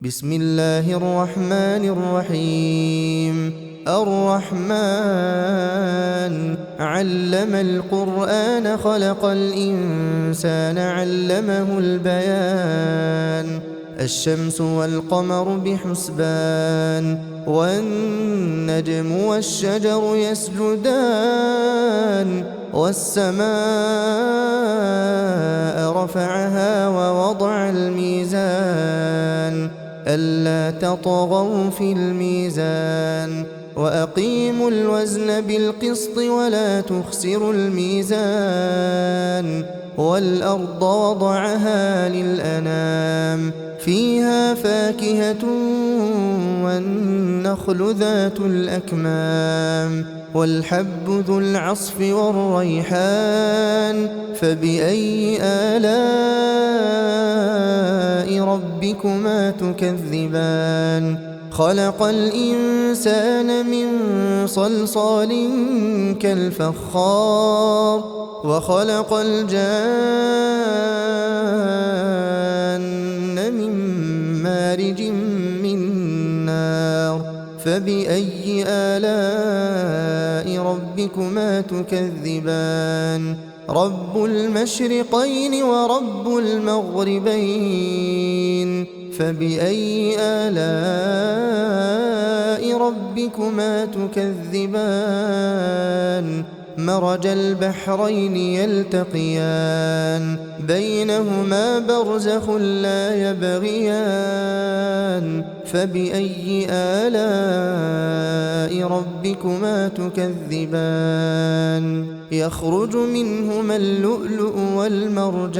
بسم الله الرحمن الرحيم. الرحمن علم القرآن خلق الإنسان علمه البيان. الشمس والقمر بحسبان والنجم والشجر يسجدان والسماء رفعها ووضع الميزان ألا تطغوا في الميزان وأقيموا الوزن بالقسط ولا تخسروا الميزان والأرض وضعها للأنام فيها فاكهة والنخل ذات الأكمام والحب ذو العصف والريحان فبأي آلاء ربكما تكذبان خلق الإنسان من صلصال كالفخار وخلق الجان من مارج من نار فبأي آلاء ربكما تكذبان رب المشرقين ورب المغربين فبأي آلاء ربكما تكذبان مرج البحرين يلتقيان بينهما برزخ لا يبغيان فبأي آلاء ربكما تكذبان يخرج منهما اللؤلؤ والمرجان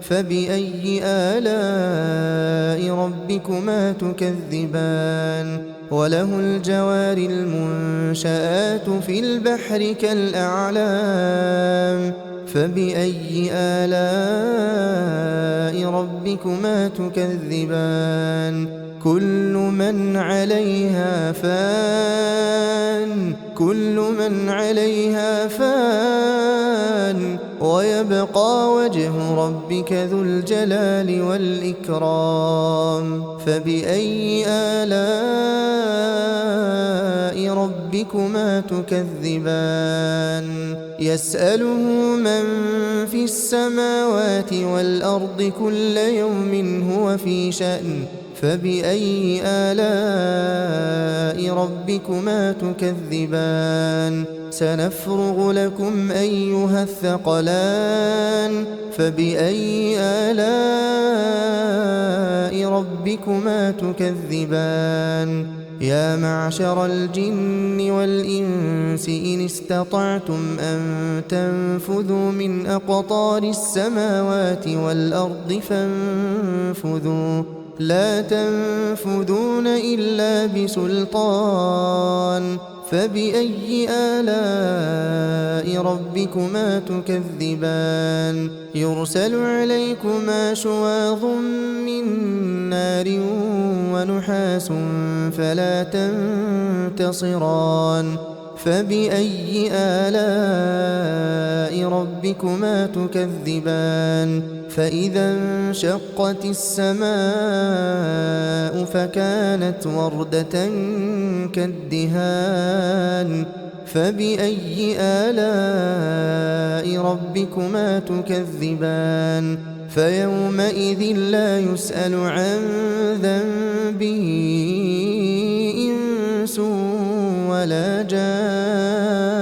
فبأي آلاء ربكما تكذبان وله الجوار المنشآت في البحر كالأعلام فبأي آلاء ربكما تكذبان كل من عليها فان ويبقى وجه ربك ذو الجلال والإكرام فبأي آلاء ربكما تكذبان يسأله من في السماوات والأرض كل يوم هو في شأن فبأي آلاء ربكما تكذبان سنفرغ لكم أيها الثقلان فبأي آلاء ربكما تكذبان يا معشر الجن والإنس إن استطعتم أن تنفذوا من أقطار السماوات والأرض فانفذوا لا تنفذون إلا بسلطان فبأي آلاء ربكما تكذبان يرسل عليكما شواظ من نار ونحاس فلا تنتصران فبأي آلاء ربكما تكذبان فإذا انشقت السماء فكانت وردة كالدهان فبأي آلاء ربكما تكذبان فيومئذ لا يسأل عن ذنبه إنس ولا جان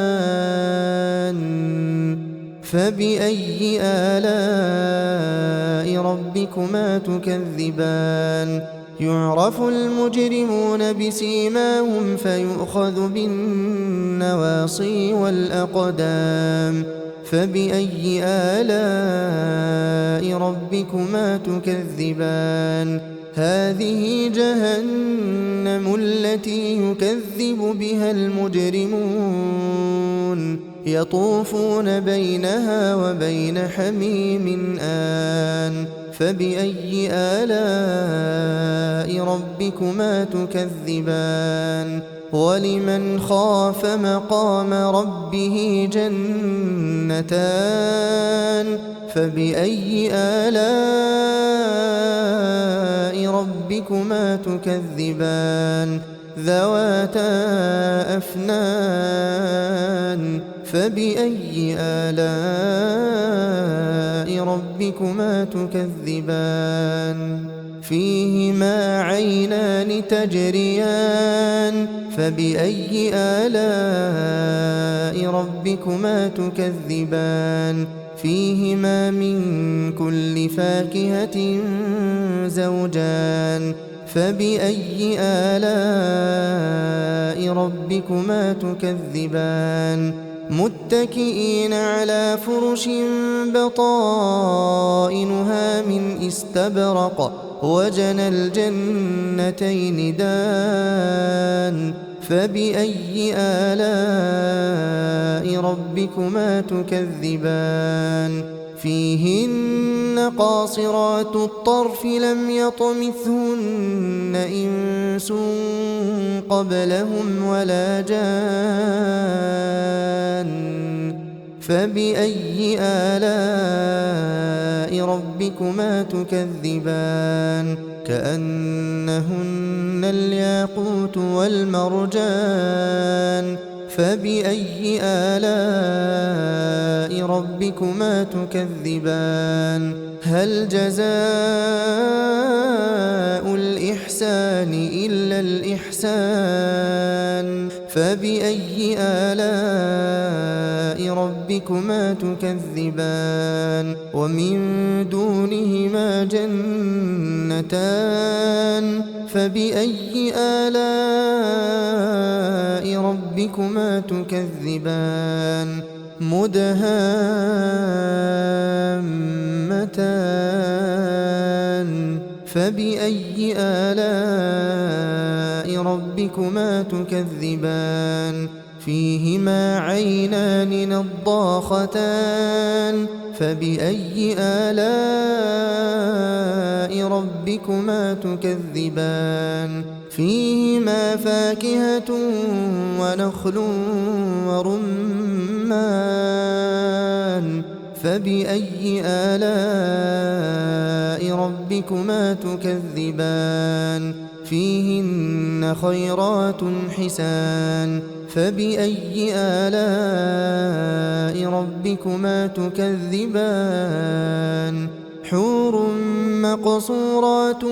فبأي آلاء ربكما تكذبان يعرف المجرمون بسيماهم فيؤخذ بالنواصي والأقدام فبأي آلاء ربكما تكذبان هذه جهنم التي يكذب بها المجرمون يطوفون بينها وبين حميم آن فبأي آلاء ربكما تكذبان ولمن خاف مقام ربه جنتان فبأي آلاء ربكما تكذبان ذواتا أفنان فبأي آلاء ربكما تكذبان فيهما عينان تجريان فبأي آلاء ربكما تكذبان فيهما من كل فاكهة زوجان فبأي آلاء ربكما تكذبان متكئين على فرش بطائنها من استبرق وجنى الجنتين دان فبأي آلاء ربكما تكذبان فيهن قاصرات الطرف لم يطمثهن إنس قبلهم ولا جان فبأي آلاء ربكما تكذبان كأنهن الياقوت والمرجان فبأي آلاء ربكما تكذبان هل جزاء الإحسان إلا الإحسان فبأي آلاء ربكما تكذبان ومن دونهما جنتان فبأي آلاء ربكما تكذبان مدهامتان فبأي آلاء ربكما تكذبان فيهما عينان نضاختان فبأي آلاء ربكما تكذبان فيهما فاكهة ونخل ورمان فبأي آلاء ربكما تكذبان فيهن خيرات حسان فبأي آلاء ربكما تكذبان حور مقصورات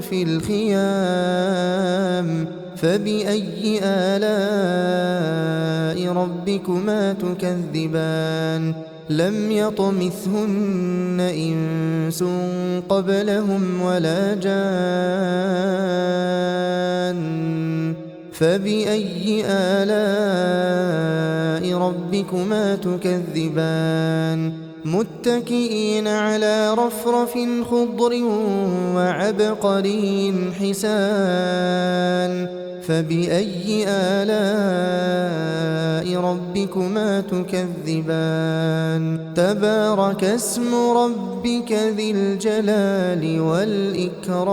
في الخيام فبأي آلاء ربكما تكذبان لم يطمثهن إنس قبلهم ولا جان فبأي آلاء ربكما تكذبان متكئين على رفرف خضر وعبقري حسان فبأي آلاء ربكما تكذبان تبارك اسم ربك ذي الجلال والإكرام